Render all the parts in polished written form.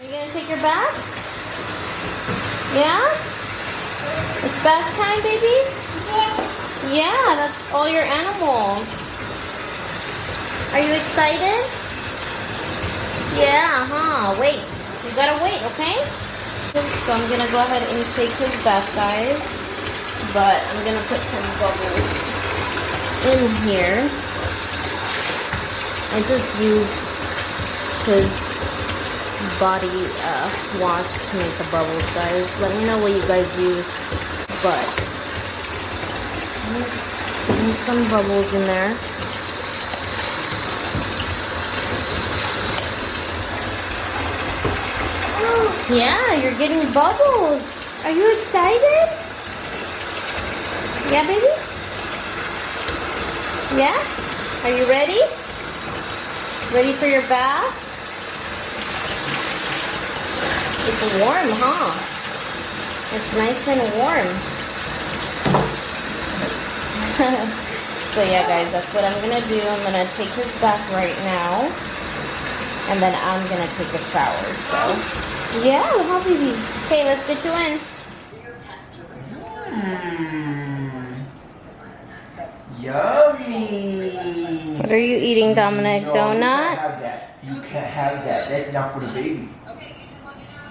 Are you gonna take your bath? Yeah? It's bath time, baby? Yeah, that's all your animals. Are you excited? Yeah, huh? Wait. You gotta wait, okay? So I'm gonna go ahead and take his bath, guys. But I'm gonna put some bubbles in here. I just use his body wash to make the bubbles, guys. Let me know what you guys use. But putting some bubbles in there. Yeah, you're getting bubbles. Are you excited? Yeah, baby? Yeah? Are you ready? Ready for your bath? It's warm, huh? It's nice and warm. So yeah, guys, that's what I'm gonna do. I'm gonna take his bath right now. And then I'm gonna take a shower, so. Yeah, huh, baby? Okay, let's get you in. Yummy! What are you eating, Dominic? No, Donut? You can't have that. You can't have that. That's not for the baby.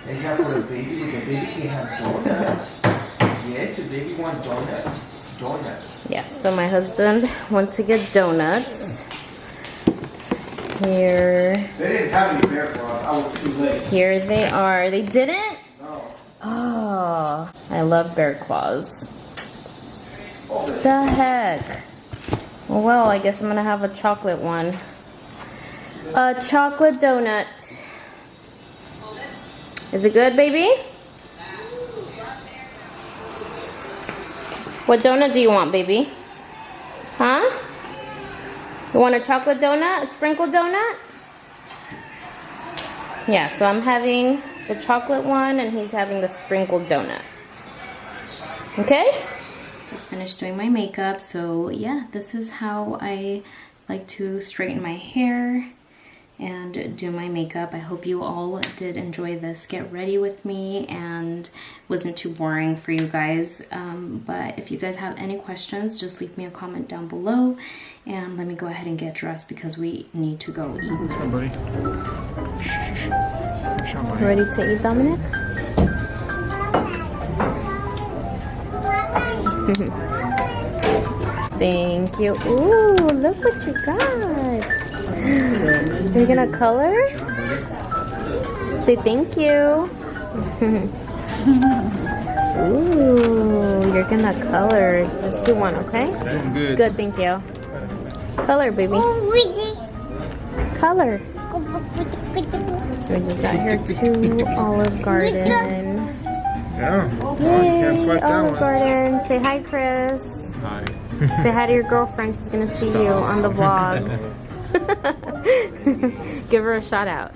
That's not for the baby. The baby can have donuts. Yes, the baby wants donuts. Donuts. Yeah, so my husband went to get donuts. Here. They didn't have any bear claws. I was too late. Here they are. They didn't? No. Oh, I love bear claws. Oh, The heck? Well, I guess I'm gonna have a chocolate one. A chocolate donut. Is it good, baby? What donut do you want, baby? Huh? You want a chocolate donut? A sprinkled donut? Yeah, so I'm having the chocolate one and he's having the sprinkled donut. Okay? Just finished doing my makeup, so yeah, this is how I like to straighten my hair and do my makeup. I hope you all did enjoy this get ready with me and wasn't too boring for you guys. But if you guys have any questions, just leave me a comment down below and let me go ahead and get dressed because we need to go eat. Come on, buddy. Ready to eat, Dominic? Thank you. Ooh, look what you got. You're gonna color? Say thank you. Ooh, you're gonna color. Just do one, okay? Doing good. Good, thank you. Color, baby. Color. We just got here to Olive Garden. Yeah. Yay, You can't swipe that Olive one. Garden. Say hi, Chris. Hi. Say hi to your girlfriend. She's gonna see you on the vlog. Give her a shout out.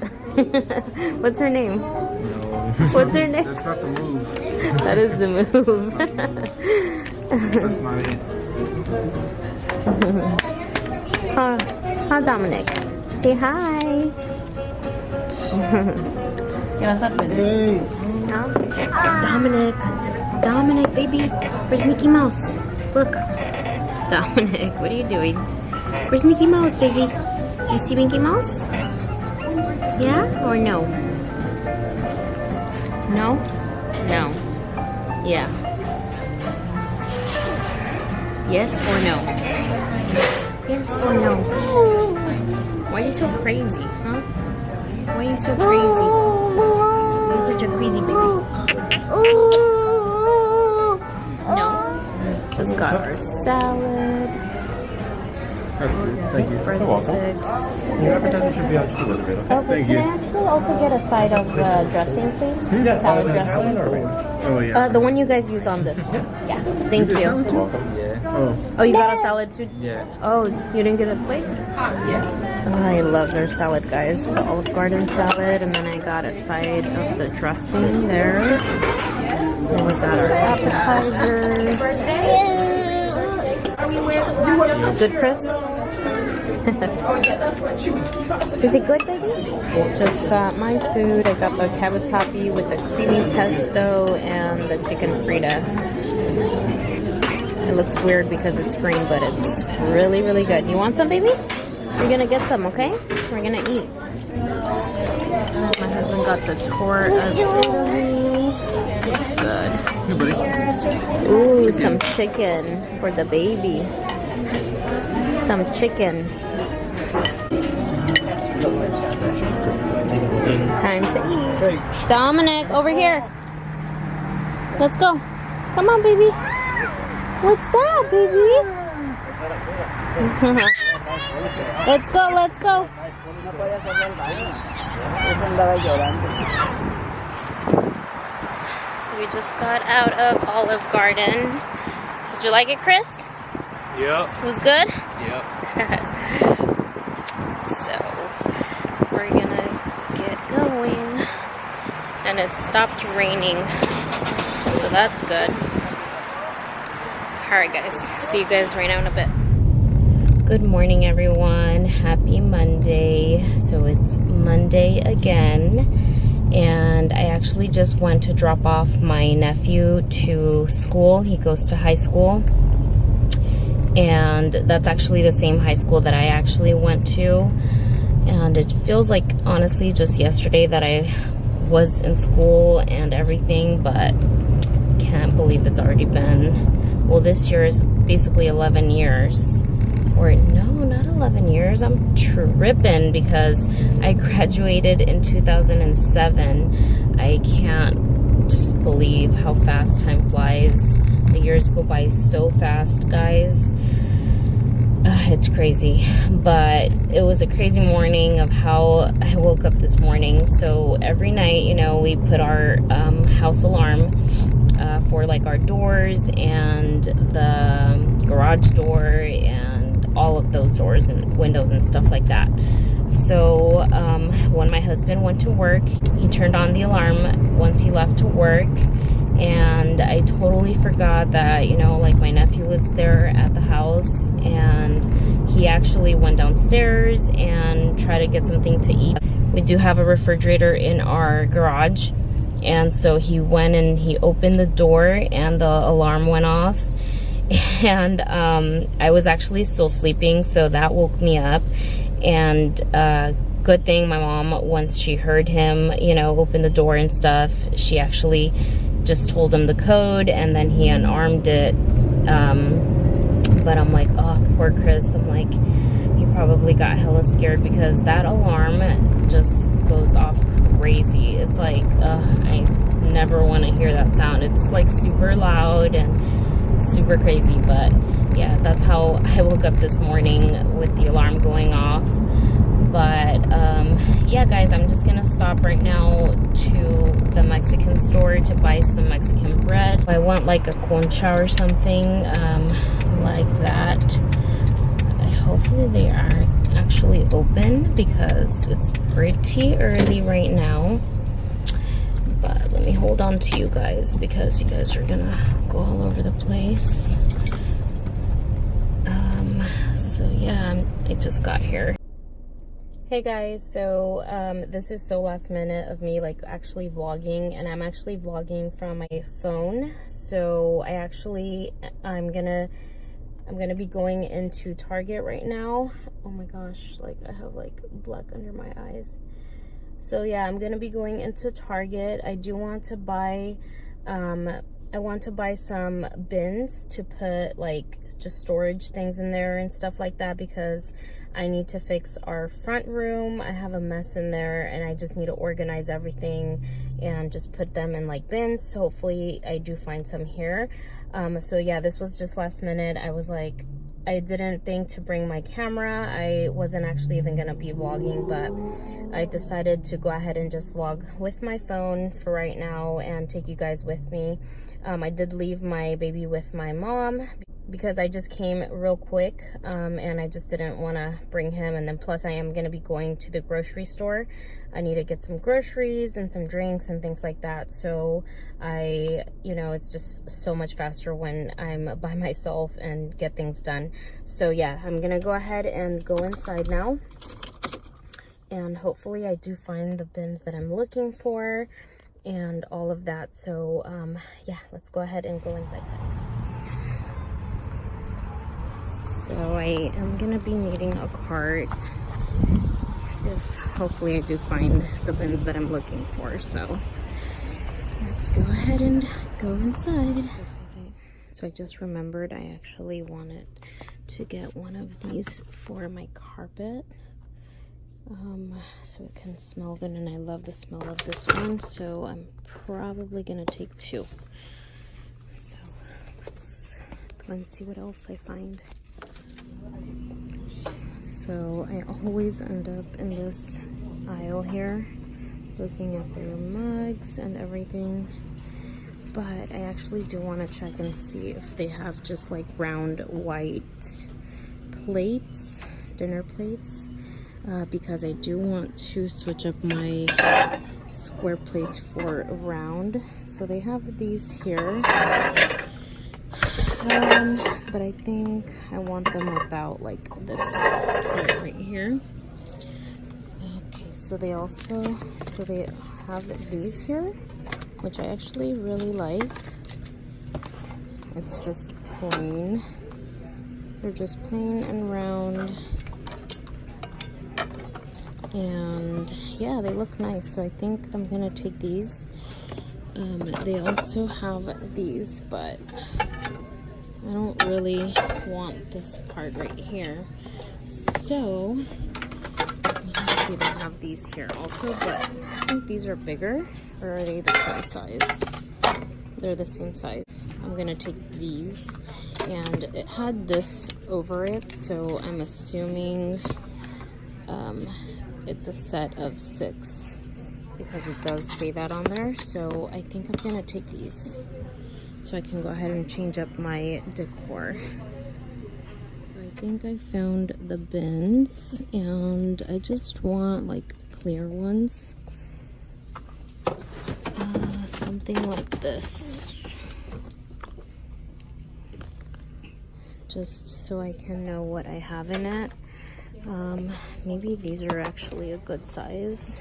What's her name? No. What's her name? That's not the move. That is the move. That's not it. Hi, Dominic. Say hi. What's up, baby? Hey. Dominic, baby. Where's Mickey Mouse? Look. Dominic, what are you doing? Where's Mickey Mouse, baby? Do you see Mickey Mouse? Yeah or no? No? No. Yeah. Yes or no? Yes or no? Why are you so crazy, huh? Why are you so crazy? You're such a crazy baby. No. Just got our salad. That's good. Thank you. You're welcome. Breadsticks. Your appetizer should be out just a little bit. Okay? Oh, but Thank can you. I actually also get a side of dressing, please? Salad dressing. Oh, yeah. The one you guys use on this one. Yeah. Thank you. You're welcome. Yeah. Oh. Oh, you got a salad too? Yeah. Oh, you didn't get a plate? Yes. Oh, I love their salad, guys. The Olive Garden salad, and then I got a side of the dressing there. Then we got our appetizers. Good, Chris? Oh yeah, that's what you got. Is it good, baby? Just got my food. I got the cavatappi with the creamy pesto and the chicken frita. It looks weird because it's green, but it's really, really good. You want some, baby? You're gonna get some, okay? We're gonna eat. My husband got the tour of Italy. It's good. Hey, buddy. Ooh, some chicken for the baby. Some chicken. Time to eat. Dominic, over here. Let's go. Come on, baby. What's that, baby? Let's go, let's go. So we just got out of Olive Garden. Did you like it, Chris? Yep. It was good? Yep. So we're gonna get going. And it stopped raining. So that's good. Alright guys, see you guys right now in a bit. Good morning everyone, happy Monday. So it's Monday again, and I actually just went to drop off my nephew to school. He goes to high school, and that's actually the same high school that I actually went to. And it feels like honestly just yesterday that I was in school and everything, but can't believe it's already been, well, this year is basically 11 years. Or no, not 11 years. I'm tripping because I graduated in 2007. I can't just believe how fast time flies. The years go by so fast, guys. It's crazy. But it was a crazy morning of how I woke up this morning. So every night, you know, we put our house alarm for like our doors and the garage door and all of those doors and windows and stuff like that. So when my husband went to work, he turned on the alarm once he left to work, and I totally forgot that, you know, like my nephew was there at the house, and he actually went downstairs and tried to get something to eat. We do have a refrigerator in our garage, and so he went and he opened the door and the alarm went off. And I was actually still sleeping, so that woke me up. And good thing my mom, once she heard him, you know, open the door and stuff, she actually just told him the code, and then he unarmed it. But I'm like, oh, poor Chris. I'm like, he probably got hella scared because that alarm just goes off crazy. It's like, I never want to hear that sound. It's like super loud and super crazy. But yeah, that's how I woke up this morning, with the alarm going off. But yeah guys, I'm just gonna stop right now to the Mexican store to buy some Mexican bread. I want like a concha or something like that. Hopefully they are actually open because it's pretty early right now. But let me hold on to you guys because you guys are gonna go all over the place. So yeah, I just got here. Hey guys, so this is so last minute of me like actually vlogging, and I'm actually vlogging from my phone. So I'm gonna be going into Target right now. Oh my gosh, like I have like black under my eyes. So yeah, I'm gonna be going into Target. I do want to buy I want to buy some bins to put like just storage things in there and stuff like that, because I need to fix our front room. I have a mess in there and I just need to organize everything and just put them in like bins. So hopefully I do find some here. So yeah, this was just last minute. I was like, I didn't think to bring my camera. I wasn't actually even gonna be vlogging, but I decided to go ahead and just vlog with my phone for right now and take you guys with me. I did leave my baby with my mom because I just came real quick, and I just didn't want to bring him. And then plus I am going to be going to the grocery store. I need to get some groceries and some drinks and things like that. So it's just so much faster when I'm by myself and get things done. So yeah, I'm going to go ahead and go inside now. And hopefully I do find the bins that I'm looking for and all of that. So yeah, let's go ahead and go inside. So I am gonna be needing a cart if hopefully I do find the bins that I'm looking for. So let's go ahead and go inside. So I just remembered I actually wanted to get one of these for my carpet, so it can smell good, and I love the smell of this one, so I'm probably gonna take 2. So let's go and see what else I find. So I always end up in this aisle here looking at their mugs and everything, but I actually do want to check and see if they have just like round white plates, dinner plates, because I do want to switch up my square plates for round. So they have these here, but I think I want them without like this part right here. Okay, so they have these here, which I actually really like. It's just plain. They're just plain and round. And yeah, they look nice. So I think I'm gonna take these. They also have these, but I don't really want this part right here. So let's see, they have these here also, but I think these are bigger, or are they the same size? They're the same size. I'm gonna take these, and it had this over it, so I'm assuming it's a set of 6 because it does say that on there. So I think I'm gonna take these so I can go ahead and change up my decor. So I think I found the bins, and I just want like clear ones, something like this, just so I can know what I have in it. Maybe these are actually a good size.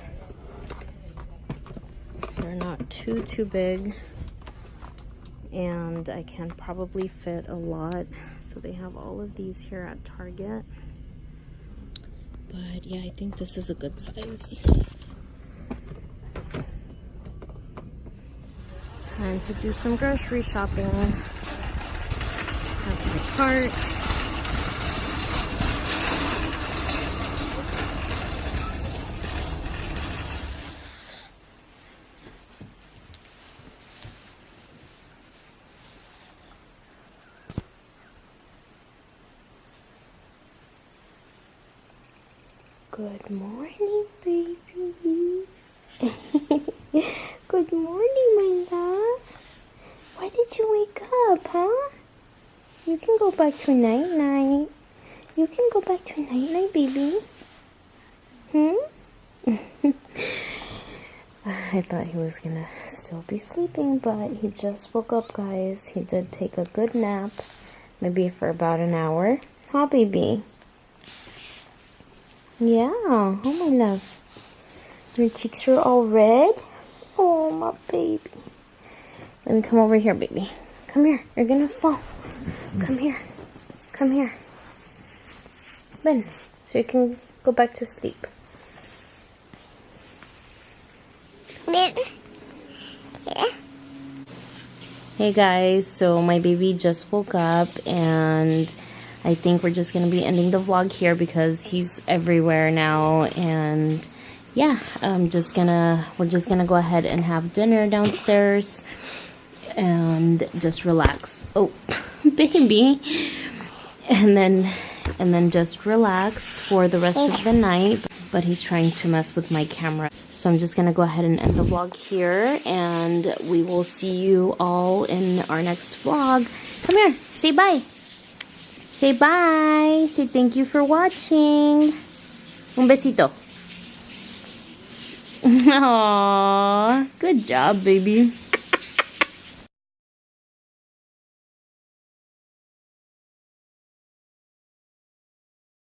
They're not too big, and I can probably fit a lot. So they have all of these here at Target, but yeah, I think this is a good size. Time to do some grocery shopping. Have my cart. Good morning, baby. Good morning, my love. Why did you wake up, huh? You can go back to night-night. You can go back to night-night, baby. I thought he was gonna still be sleeping, but he just woke up, guys. He did take a good nap, maybe for about an hour. Huh, baby? Yeah, oh my love. Your cheeks are all red. Oh, my baby. Let me come over here, baby. Come here. You're gonna fall. Come here. Come here. Ben, so you can go back to sleep. Yeah. Hey guys, so my baby just woke up, and I think we're just gonna be ending the vlog here because he's everywhere now. And yeah, we're just gonna go ahead and have dinner downstairs and just relax. Oh, baby. And then just relax for the rest of the night. But he's trying to mess with my camera. So I'm just gonna go ahead and end the vlog here, and we will see you all in our next vlog. Come here, say bye. Say bye. Say thank you for watching. Un besito. Aww. Good job, baby.